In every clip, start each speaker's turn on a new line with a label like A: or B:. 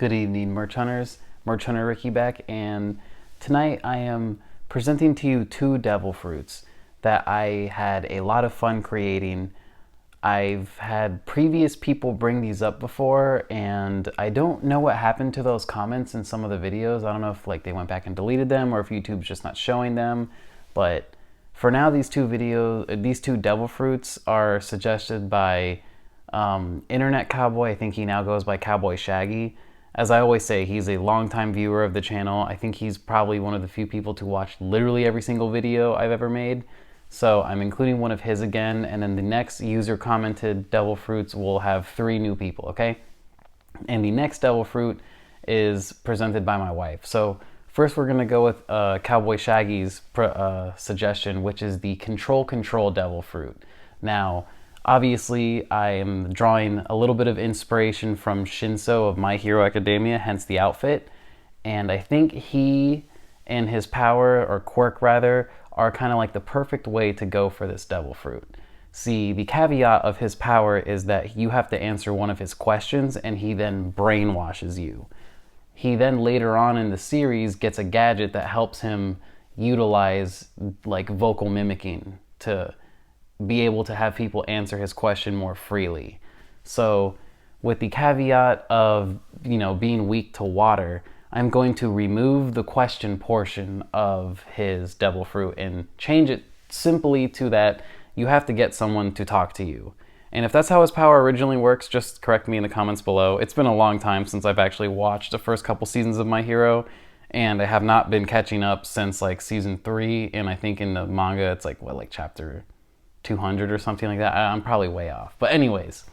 A: Good evening, Merch Hunters. Merch Hunter Ricky back, and tonight I am presenting to you two devil fruits that I had a lot of fun creating. I've had previous people bring these up before, and I don't know what happened to those comments in some of the videos. I don't know if they went back and deleted them or if YouTube's just not showing them, but for now these two devil fruits are suggested by Internet Cowboy. I think he now goes by Cowboy Shaggy. As I always say, he's a longtime viewer of the channel. I think he's probably one of the few people to watch literally every single video I've ever made. So I'm including one of his again, and then the next user commented devil fruits will have 3 new people, okay? And the next devil fruit is presented by my wife. So first we're gonna go with Cowboy Shaggy's suggestion, which is the Control devil fruit. Now, obviously, I am drawing a little bit of inspiration from Shinso of My Hero Academia, hence the outfit. And I think he and his power, or quirk rather, are kind of like the perfect way to go for this devil fruit. See, the caveat of his power is that you have to answer one of his questions and he then brainwashes you. He then later on in the series gets a gadget that helps him utilize like vocal mimicking to be able to have people answer his question more freely. So with the caveat of, being weak to water, I'm going to remove the question portion of his devil fruit and change it simply to that you have to get someone to talk to you. And if that's how his power originally works, just correct me in the comments below. It's been a long time since I've actually watched the first couple seasons of My Hero, and I have not been catching up since season 3, and I think in the manga it's chapter 200 or something like that. I'm probably way off. But anyways,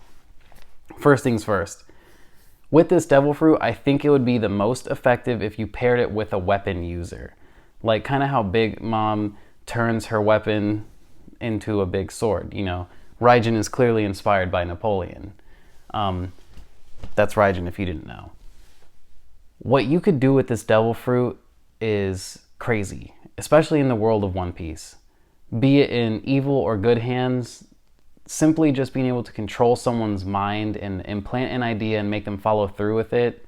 A: first things first. With this devil fruit, I think it would be the most effective if you paired it with a weapon user. Like kind of how Big Mom turns her weapon into a big sword. Raijin is clearly inspired by Napoleon. That's Raijin if you didn't know. What you could do with this devil fruit is crazy, especially in the world of One Piece. Be it in evil or good hands, simply just being able to control someone's mind and implant an idea and make them follow through with it,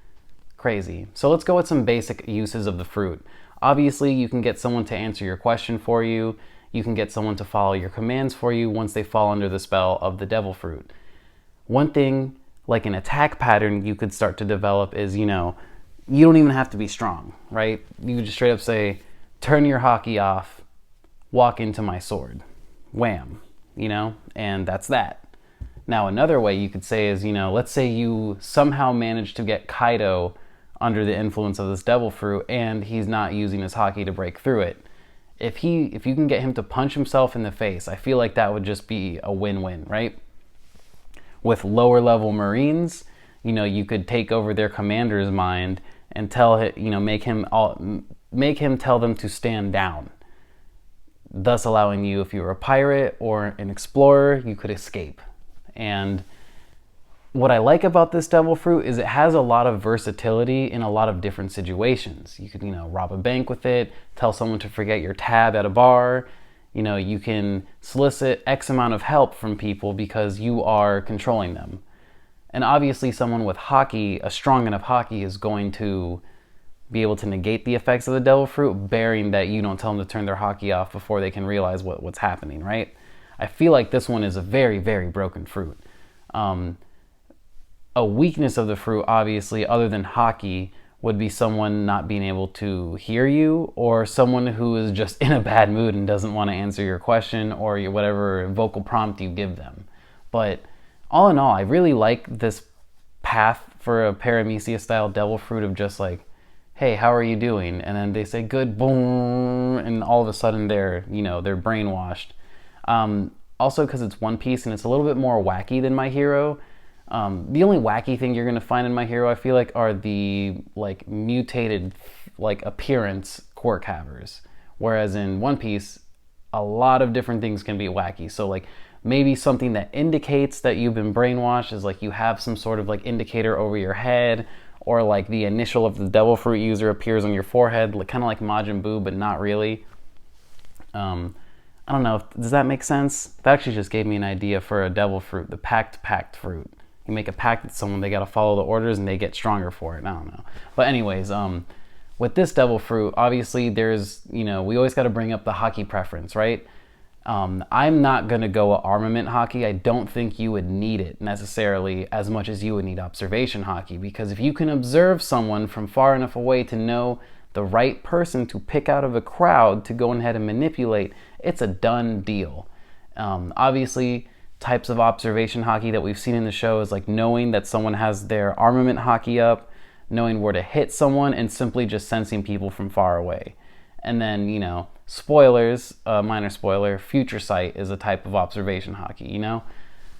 A: crazy. So let's go with some basic uses of the fruit. Obviously, you can get someone to answer your question for you. You can get someone to follow your commands for you once they fall under the spell of the devil fruit. One thing, like an attack pattern you could start to develop is, you don't even have to be strong, right? You could just straight up say, turn your hockey off, walk into my sword. Wham. And that's that. Now another way you could say is, let's say you somehow manage to get Kaido under the influence of this devil fruit and he's not using his hockey to break through it. If you can get him to punch himself in the face, I feel like that would just be a win-win, right? With lower level Marines, you could take over their commander's mind and make him tell them to stand down, thus allowing you, if you were a pirate or an explorer, you could escape. And what I like about this devil fruit is it has a lot of versatility in a lot of different situations. You could, rob a bank with it, tell someone to forget your tab at a bar. You can solicit X amount of help from people because you are controlling them. And obviously someone with hockey, a strong enough hockey, is going to be able to negate the effects of the devil fruit, bearing that you don't tell them to turn their hockey off before they can realize what's happening, right? I feel like this one is a very, very broken fruit. A weakness of the fruit, obviously, other than hockey, would be someone not being able to hear you, or someone who is just in a bad mood and doesn't want to answer your question or whatever vocal prompt you give them. But all in all, I really like this path for a Paramecia-style devil fruit of just hey, how are you doing? And then they say, good, boom, and all of a sudden they're brainwashed. Also, because it's One Piece and it's a little bit more wacky than My Hero. The only wacky thing you're going to find in My Hero, I feel are the mutated appearance quirk havers. Whereas in One Piece, a lot of different things can be wacky. So maybe something that indicates that you've been brainwashed is you have some sort of indicator over your head, or the initial of the devil fruit user appears on your forehead, kind of like Majin Buu, but not really. I don't know, does that make sense? That actually just gave me an idea for a devil fruit, the packed fruit. You make a pact with someone, they got to follow the orders and they get stronger for it. I don't know. But anyways, with this devil fruit, obviously there's, we always got to bring up the hockey preference, right? I'm not going to go armament hockey. I don't think you would need it necessarily as much as you would need observation hockey, because if you can observe someone from far enough away to know the right person to pick out of a crowd to go ahead and manipulate, it's a done deal. Obviously, types of observation hockey that we've seen in the show is like knowing that someone has their armament hockey up, knowing where to hit someone, and simply just sensing people from far away. And then, spoilers, minor spoiler, future sight is a type of observation hockey,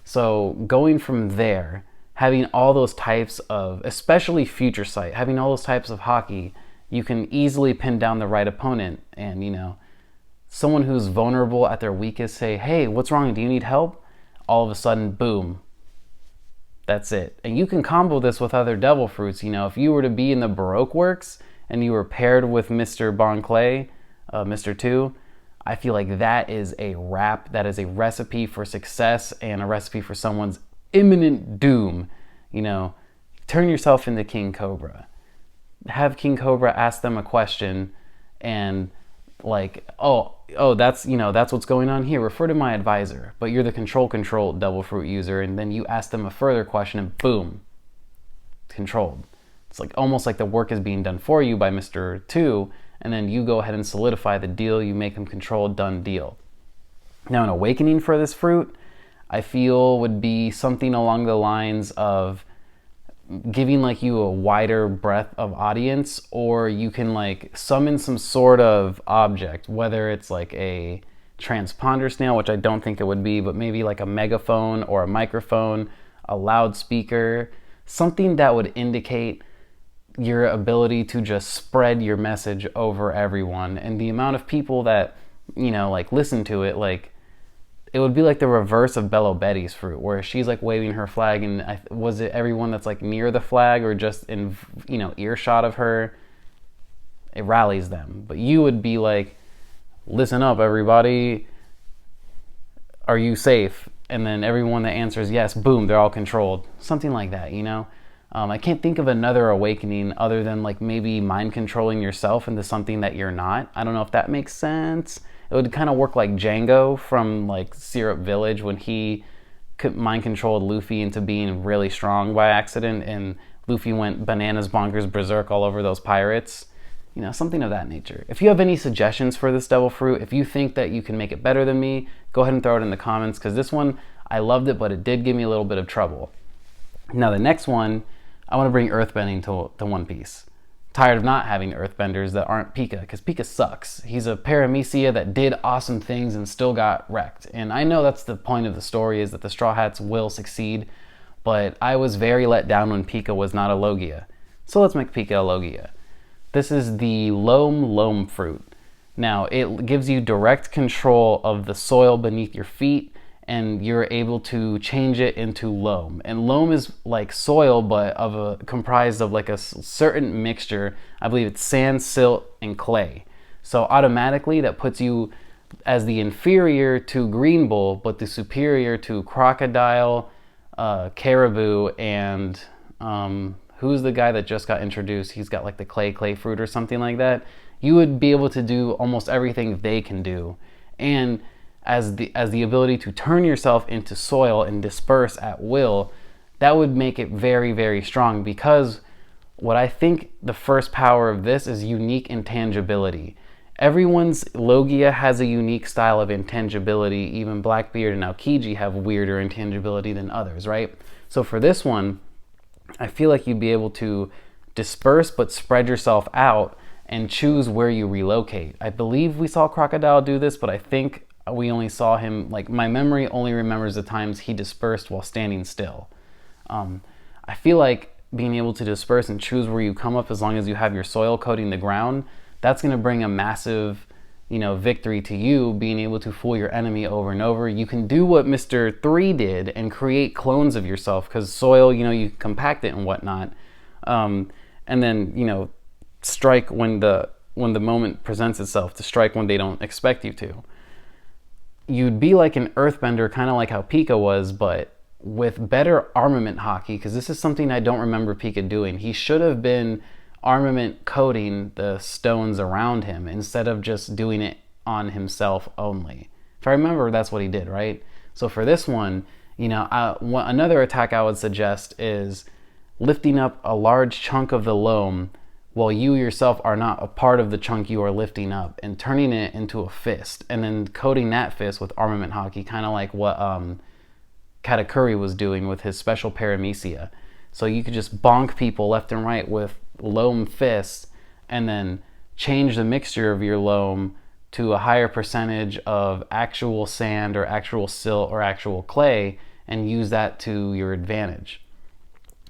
A: So going from there, having all those types of, especially future sight, having all those types of hockey, you can easily pin down the right opponent. And, someone who's vulnerable at their weakest, say, hey, what's wrong? Do you need help? All of a sudden, boom. That's it. And you can combo this with other devil fruits. If you were to be in the Baroque works and you were paired with Mr. Bonclay, Mr. 2, I feel like that is a wrap. That is a recipe for success and a recipe for someone's imminent doom. Turn yourself into King Cobra. Have King Cobra ask them a question and like, oh, that's what's going on here. Refer to my advisor. But you're the control devil fruit user, and then you ask them a further question and boom, controlled. It's like almost like the work is being done for you by Mr. 2, and then you go ahead and solidify the deal. You make them controlled, done deal. Now, an awakening for this fruit, I feel would be something along the lines of giving like you a wider breadth of audience, or you can like summon some sort of object, whether it's like a transponder snail, which I don't think it would be, but maybe like a megaphone or a microphone, a loudspeaker, something that would indicate your ability to just spread your message over everyone. And the amount of people that, like listen to it, like it would be like the reverse of Bello Betty's fruit, where she's like waving her flag, and was it everyone that's like near the flag or just in, earshot of her? It rallies them. But you would be like, listen up, everybody. Are you safe? And then everyone that answers yes, boom, they're all controlled. Something like that, I can't think of another awakening other than like maybe mind controlling yourself into something that you're not. I don't know if that makes sense. It would kind of work like Django from like Syrup Village when he mind controlled Luffy into being really strong by accident, and Luffy went bananas, bonkers, berserk all over those pirates. Something of that nature. If you have any suggestions for this devil fruit, if you think that you can make it better than me, go ahead and throw it in the comments, because this one, I loved it, but it did give me a little bit of trouble. Now the next one, I want to bring earthbending to One Piece. Tired of not having earthbenders that aren't Pika, because Pika sucks. He's a paramecia that did awesome things and still got wrecked. And I know that's the point of the story, is that the Straw Hats will succeed, but I was very let down when Pika was not a Logia. So let's make Pika a Logia. This is the Loam-Loam fruit. Now, it gives you direct control of the soil beneath your feet, and you're able to change it into loam. And loam is like soil, but comprised of like a certain mixture. I believe it's sand, silt, and clay. So automatically that puts you as the inferior to Green Bull, but the superior to Crocodile, Caribou, and who's the guy that just got introduced? He's got like the clay fruit or something like that. You would be able to do almost everything they can do. And as the ability to turn yourself into soil and disperse at will, that would make it very, very strong, because what I think the first power of this is unique intangibility. Everyone's Logia has a unique style of intangibility. Even Blackbeard and Aokiji have weirder intangibility than others, right? So for this one, I feel like you'd be able to disperse but spread yourself out and choose where you relocate. I believe we saw Crocodile do this, but I think we only saw him, like, my memory only remembers the times he dispersed while standing still. I feel like being able to disperse and choose where you come up, as long as you have your soil coating the ground, that's going to bring a massive, victory to you, being able to fool your enemy over and over. You can do what Mr. 3 did and create clones of yourself, because soil, you compact it and whatnot. And then, strike when the moment presents itself, to strike when they don't expect you to. You'd be like an earthbender, kind of like how Pika was, but with better armament hockey, because this is something I don't remember Pika doing. He should have been armament coating the stones around him instead of just doing it on himself only. If I remember, that's what he did, right? So for this one, another attack I would suggest is lifting up a large chunk of the loam while you yourself are not a part of the chunk you are lifting up, and turning it into a fist, and then coating that fist with armament hockey, kind of like what Katakuri was doing with his special paramecia. So you could just bonk people left and right with loam fists, and then change the mixture of your loam to a higher percentage of actual sand or actual silt or actual clay, and use that to your advantage.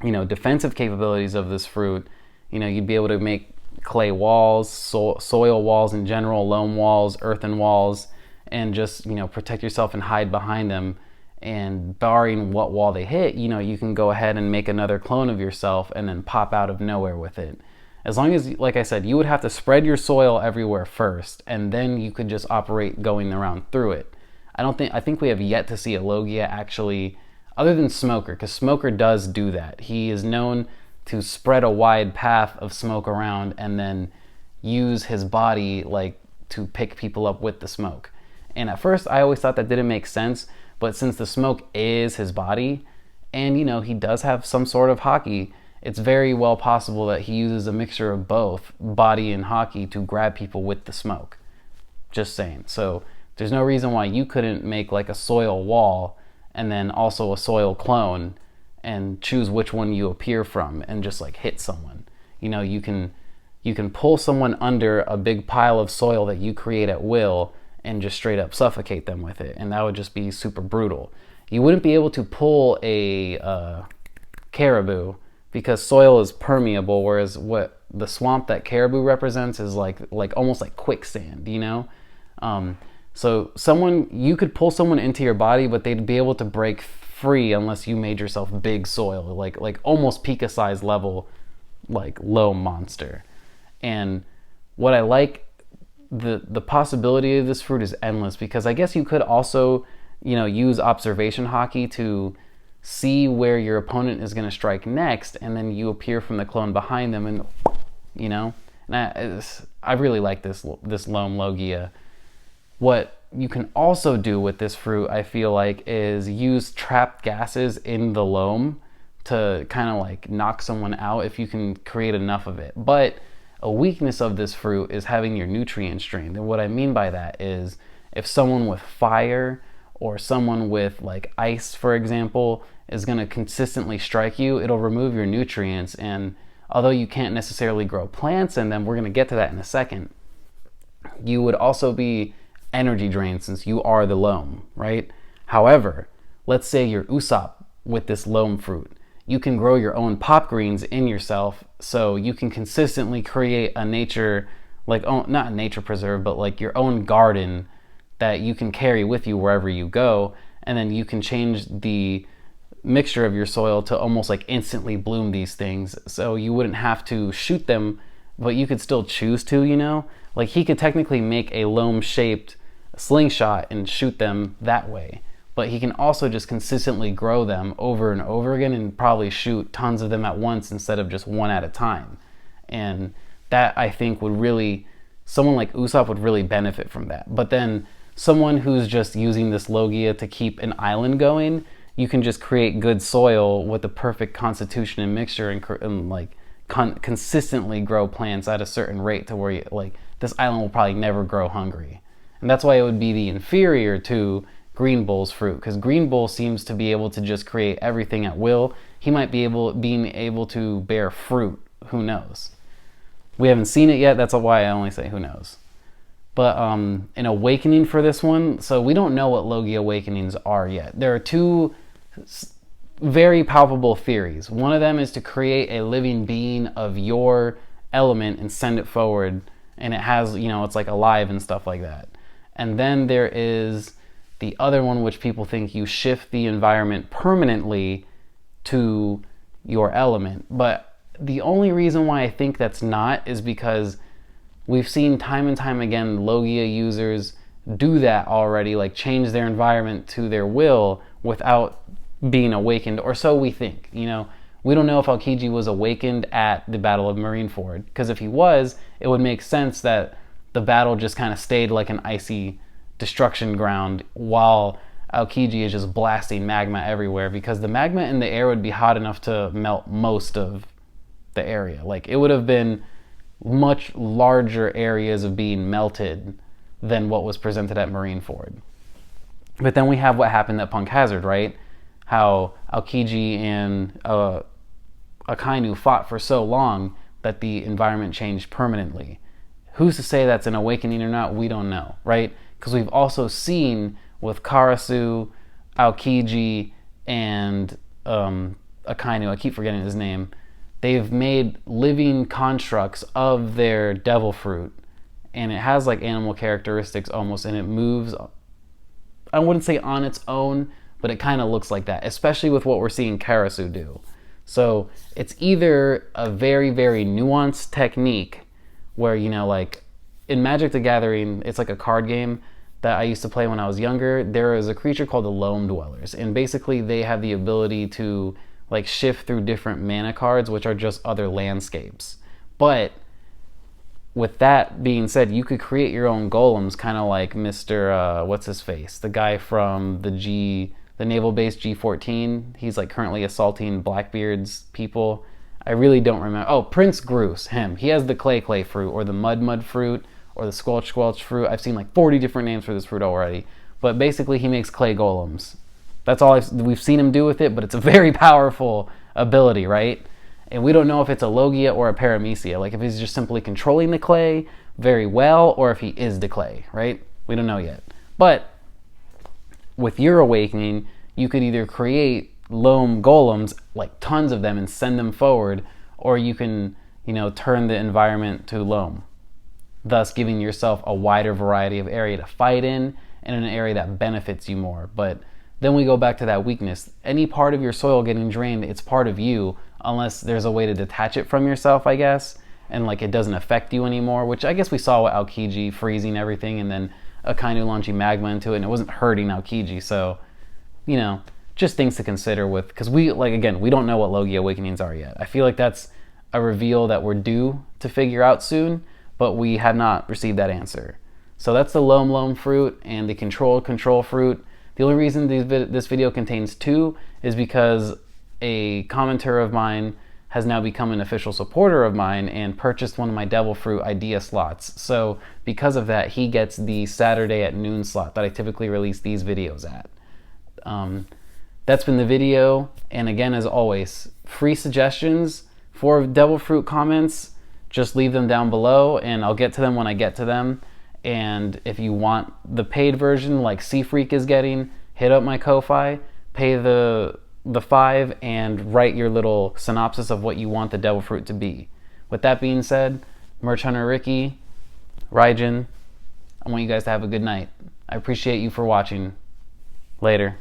A: Defensive capabilities of this fruit, you'd be able to make clay walls, soil walls in general, loam walls, earthen walls, and just, protect yourself and hide behind them. And barring what wall they hit, you can go ahead and make another clone of yourself and then pop out of nowhere with it. As long as, like I said, you would have to spread your soil everywhere first, and then you could just operate going around through it. I think we have yet to see a Logia actually, other than Smoker, because Smoker does do that. He is known to spread a wide path of smoke around and then use his body to pick people up with the smoke. And at first I always thought that didn't make sense, but since the smoke is his body, and he does have some sort of hockey, it's very well possible that he uses a mixture of both body and hockey to grab people with the smoke. Just saying. So there's no reason why you couldn't make a soil wall and then also a soil clone, and choose which one you appear from and just hit someone. You can pull someone under a big pile of soil that you create at will and just straight up suffocate them with it, and that would just be super brutal. You wouldn't be able to pull a caribou because soil is permeable, whereas what the swamp that caribou represents is almost like quicksand, So you could pull someone into your body, but they'd be able to break free unless you made yourself big soil, like almost Pika size level, loam monster. And what I like, the possibility of this fruit is endless, because I guess you could also, use observation hockey to see where your opponent is going to strike next, and then you appear from the clone behind them, and I really like this Loam Logia. What you can also do with this fruit, I feel like, is use trapped gases in the loam to kind of knock someone out if you can create enough of it. But a weakness of this fruit is having your nutrient drained. And what I mean by that is if someone with fire or someone with ice, for example, is going to consistently strike you, it'll remove your nutrients. And although you can't necessarily grow plants in them, we're going to get to that in a second, you would also be energy drain since you are the loam, right? However, let's say you're Usopp with this loam fruit. You can grow your own pop greens in yourself, so you can consistently create a nature, not a nature preserve, but your own garden that you can carry with you wherever you go, and then you can change the mixture of your soil to almost instantly bloom these things, so you wouldn't have to shoot them, but you could still choose to, he could technically make a loam-shaped slingshot and shoot them that way, but he can also just consistently grow them over and over again and probably shoot tons of them at once instead of just one at a time. And that, I think, someone like Usopp would really benefit from that. But then someone who's just using this Logia to keep an island going, you can just create good soil with the perfect constitution and mixture, and consistently grow plants at a certain rate to where this island will probably never grow hungry. And that's why it would be the inferior to Green Bull's fruit, because Green Bull seems to be able to just create everything at will. He might be being able to bear fruit. Who knows? We haven't seen it yet. That's why I only say who knows. But an awakening for this one, so we don't know what Logia awakenings are yet. There are two very palpable theories. One of them is to create a living being of your element and send it forward, and it has, it's alive and stuff like that. And then there is the other one, which people think you shift the environment permanently to your element. But the only reason why I think that's not is because we've seen time and time again Logia users do that already, change their environment to their will without being awakened, or so we think. We don't know if Aokiji was awakened at the Battle of Marineford, because if he was, it would make sense that the battle just kind of stayed like an icy destruction ground while Aokiji is just blasting magma everywhere, because the magma in the air would be hot enough to melt most of the area. Like, it would have been much larger areas of being melted than what was presented at Marineford. But then we have what happened at Punk Hazard, right? How Aokiji and Akainu fought for so long that the environment changed permanently. Who's to say that's an awakening or not? We don't know, right? Because we've also seen with Karasu, Aokiji, and Akainu, I keep forgetting his name, they've made living constructs of their devil fruit, and it has like animal characteristics almost, and it moves, I wouldn't say on its own, but it kind of looks like that, especially with what we're seeing Karasu do. So it's either a very, very nuanced technique where, like in Magic the Gathering, it's like a card game that I used to play when I was younger. There is a creature called the Loam Dwellers, and basically they have the ability to like shift through different mana cards, which are just other landscapes. But with that being said, you could create your own golems, kind of like Mr. What's his face? The guy from the naval base G14. He's like currently assaulting Blackbeard's people. I really don't remember. Oh, Prince Groose, him. He has the Clay fruit, or the Mud fruit, or the Squelch fruit. I've seen like 40 different names for this fruit already. But basically he makes clay golems. That's all we've seen him do with it, but it's a very powerful ability, right? And we don't know if it's a Logia or a Paramecia. Like if he's just simply controlling the clay very well, or if he is the clay, right? We don't know yet. But with your awakening, you could either create loam golems, like tons of them, and send them forward, or you can, turn the environment to loam, thus giving yourself a wider variety of area to fight in, and an area that benefits you more. But then we go back to that weakness. Any part of your soil getting drained, it's part of you, unless there's a way to detach it from yourself, I guess, and like it doesn't affect you anymore, which I guess we saw with Aokiji freezing everything, and then Akainu launching magma into it, and it wasn't hurting Aokiji. So, just things to consider with, because we don't know what Logia Awakenings are yet. I feel like that's a reveal that we're due to figure out soon, but we have not received that answer. So that's the Loam-Loam fruit and the control fruit. The only reason this video contains two is because a commenter of mine has now become an official supporter of mine and purchased one of my Devil Fruit idea slots. So because of that, he gets the Saturday at noon slot that I typically release these videos at. That's been the video. And again, as always, free suggestions for Devil Fruit comments, just leave them down below and I'll get to them when I get to them. And if you want the paid version like Sea Freak is getting, hit up my Ko-Fi, pay the $5, and write your little synopsis of what you want the Devil Fruit to be. With that being said, Merch Hunter Ricky, Raijin, I want you guys to have a good night. I appreciate you for watching. Later.